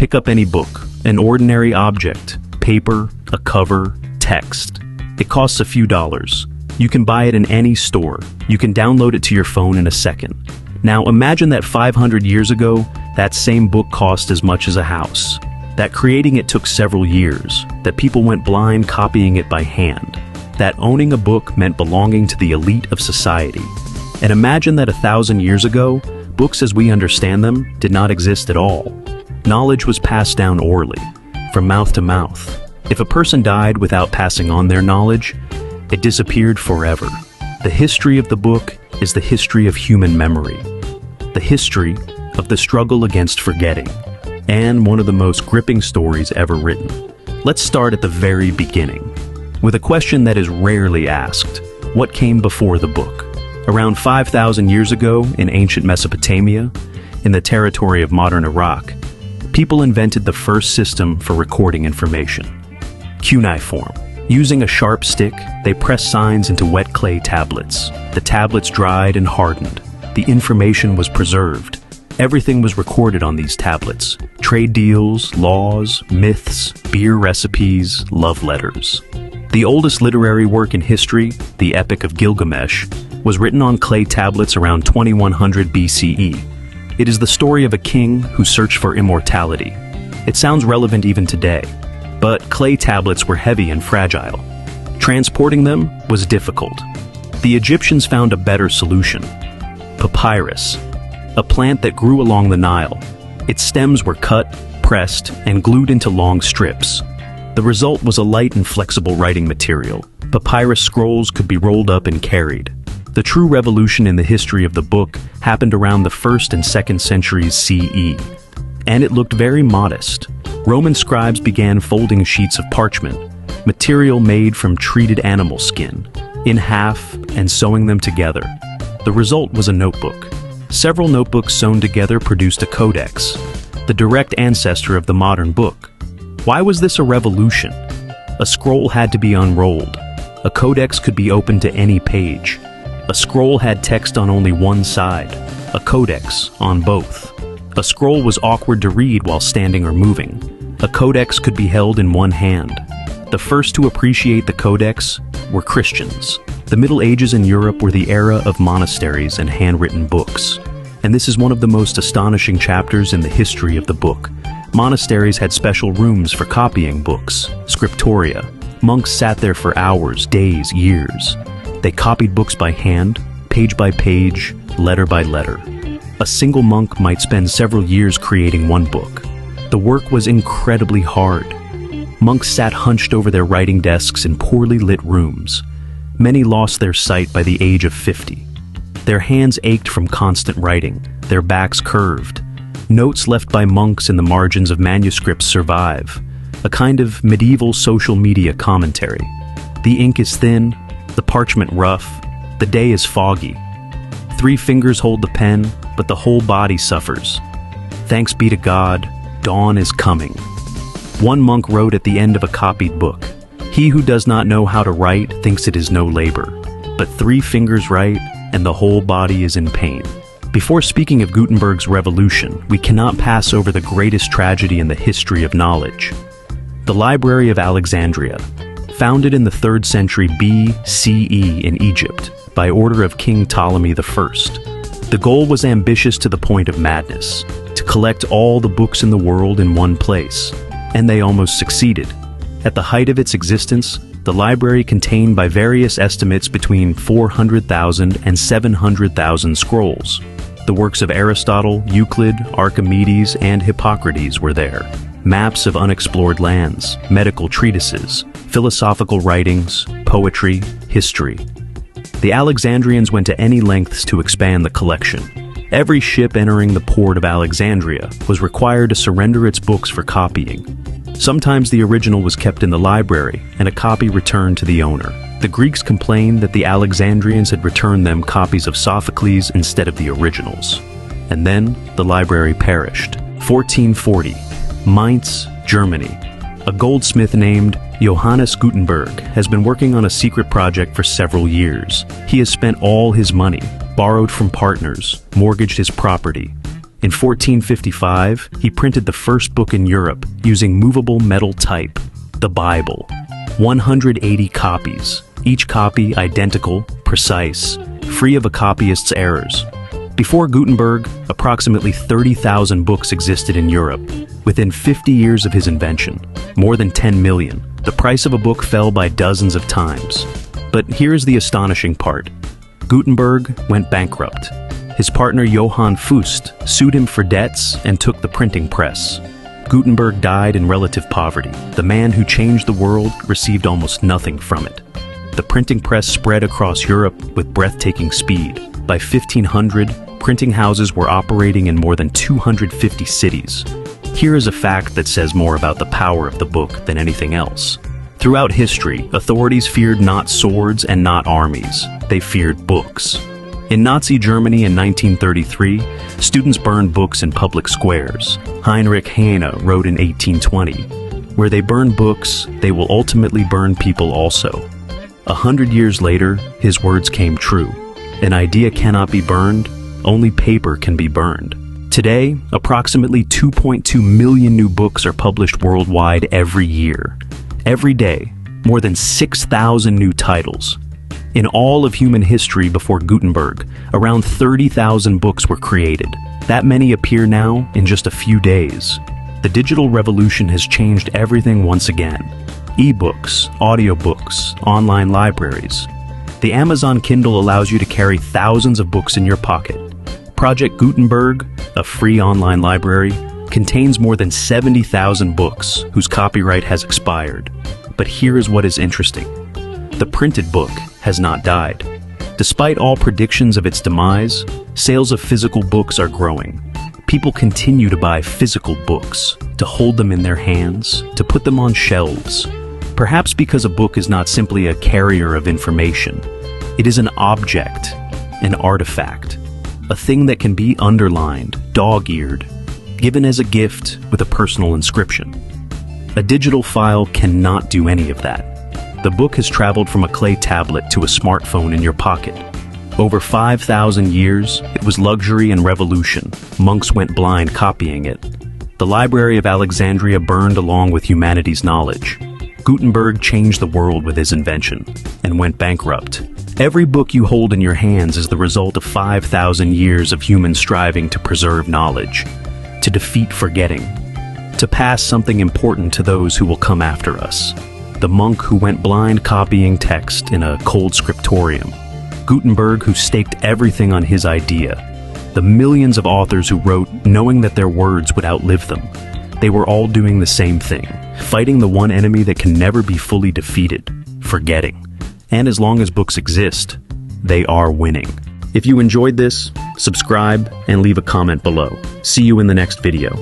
Pick up any book, an ordinary object, paper, a cover, text. It costs a few dollars. You can buy it in any store. You can download it to your phone in a second. Now imagine that 500 years ago, that same book cost as much as a house. That creating it took several years. That people went blind copying it by hand. That owning a book meant belonging to the elite of society. And imagine that 1,000 years ago, books as we understand them did not exist at all. Knowledge was passed down orally, from mouth to mouth. If a person died without passing on their knowledge, it disappeared forever. The history of the book is the history of human memory, the history of the struggle against forgetting, and one of the most gripping stories ever written. Let's start at the very beginning, with a question that is rarely asked. What came before the book? Around 5,000 years ago, in ancient Mesopotamia, in the territory of modern Iraq, people invented the first system for recording information, cuneiform. Using a sharp stick, they pressed signs into wet clay tablets. The tablets dried and hardened. The information was preserved. Everything was recorded on these tablets. Trade deals, laws, myths, beer recipes, love letters. The oldest literary work in history, the Epic of Gilgamesh, was written on clay tablets around 2100 BCE. It is the story of a king who searched for immortality. It sounds relevant even today, but clay tablets were heavy and fragile. Transporting them was difficult. The Egyptians found a better solution: papyrus, a plant that grew along the Nile. Its stems were cut, pressed, and glued into long strips. The result was a light and flexible writing material. Papyrus scrolls could be rolled up and carried. The true revolution in the history of the book happened around the 1st and 2nd centuries CE, and it looked very modest. Roman scribes began folding sheets of parchment, material made from treated animal skin, in half and sewing them together. The result was a notebook. Several notebooks sewn together produced a codex, the direct ancestor of the modern book. Why was this a revolution? A scroll had to be unrolled. A codex could be opened to any page. A scroll had text on only one side, a codex on both. A scroll was awkward to read while standing or moving. A codex could be held in one hand. The first to appreciate the codex were Christians. The Middle Ages in Europe were the era of monasteries and handwritten books. And this is one of the most astonishing chapters in the history of the book. Monasteries had special rooms for copying books, scriptoria. Monks sat there for hours, days, years. They copied books by hand, page by page, letter by letter. A single monk might spend several years creating one book. The work was incredibly hard. Monks sat hunched over their writing desks in poorly lit rooms. Many lost their sight by the age of 50. Their hands ached from constant writing, their backs curved. Notes left by monks in the margins of manuscripts survive, a kind of medieval social media commentary. The ink is thin, the parchment rough, the day is foggy. 3 fingers hold the pen, but the whole body suffers. Thanks be to God, dawn is coming. One monk wrote at the end of a copied book, "He who does not know how to write thinks it is no labor, but 3 fingers write, and the whole body is in pain." Before speaking of Gutenberg's revolution, we cannot pass over the greatest tragedy in the history of knowledge. The Library of Alexandria, founded in the 3rd century BCE in Egypt by order of King Ptolemy I. The goal was ambitious to the point of madness, to collect all the books in the world in one place, and they almost succeeded. At the height of its existence, the library contained by various estimates between 400,000 and 700,000 scrolls. The works of Aristotle, Euclid, Archimedes, and Hippocrates were there. Maps of unexplored lands, medical treatises, philosophical writings, poetry, history. The Alexandrians went to any lengths to expand the collection. Every ship entering the port of Alexandria was required to surrender its books for copying. Sometimes the original was kept in the library and a copy returned to the owner. The Greeks complained that the Alexandrians had returned them copies of Sophocles instead of the originals. And then the library perished. 1440, Mainz, Germany. A goldsmith named Johannes Gutenberg has been working on a secret project for several years. He has spent all his money, borrowed from partners, mortgaged his property. In 1455, he printed the first book in Europe using movable metal type, the Bible. 180 copies, each copy identical, precise, free of a copyist's errors. Before Gutenberg, approximately 30,000 books existed in Europe. Within 50 years of his invention, more than 10 million, the price of a book fell by dozens of times. But here's the astonishing part. Gutenberg went bankrupt. His partner Johann Fust sued him for debts and took the printing press. Gutenberg died in relative poverty. The man who changed the world received almost nothing from it. The printing press spread across Europe with breathtaking speed. By 1500, printing houses were operating in more than 250 cities. Here is a fact that says more about the power of the book than anything else. Throughout history, authorities feared not swords and not armies. They feared books. In Nazi Germany in 1933, students burned books in public squares. Heinrich Heine wrote in 1820, "Where they burn books, they will ultimately burn people also." 100 years later, his words came true. An idea cannot be burned, only paper can be burned. Today, approximately 2.2 million new books are published worldwide every year. Every day, more than 6,000 new titles. In all of human history before Gutenberg, around 30,000 books were created. That many appear now in just a few days. The digital revolution has changed everything once again. E-books, audiobooks, online libraries. The Amazon Kindle allows you to carry thousands of books in your pocket. Project Gutenberg, a free online library, contains more than 70,000 books whose copyright has expired. But here is what is interesting. The printed book has not died. Despite all predictions of its demise, sales of physical books are growing. People continue to buy physical books, to hold them in their hands, to put them on shelves. Perhaps because a book is not simply a carrier of information. It is an object, an artifact, a thing that can be underlined, dog-eared, given as a gift with a personal inscription. A digital file cannot do any of that. The book has traveled from a clay tablet to a smartphone in your pocket. Over 5,000 years, it was luxury and revolution. Monks went blind copying it. The Library of Alexandria burned along with humanity's knowledge. Gutenberg changed the world with his invention and went bankrupt. Every book you hold in your hands is the result of 5,000 years of human striving to preserve knowledge, to defeat forgetting, to pass something important to those who will come after us. The monk who went blind copying text in a cold scriptorium. Gutenberg who staked everything on his idea. The millions of authors who wrote knowing that their words would outlive them. They were all doing the same thing, fighting the one enemy that can never be fully defeated, forgetting. And as long as books exist, they are winning. If you enjoyed this, subscribe and leave a comment below. See you in the next video.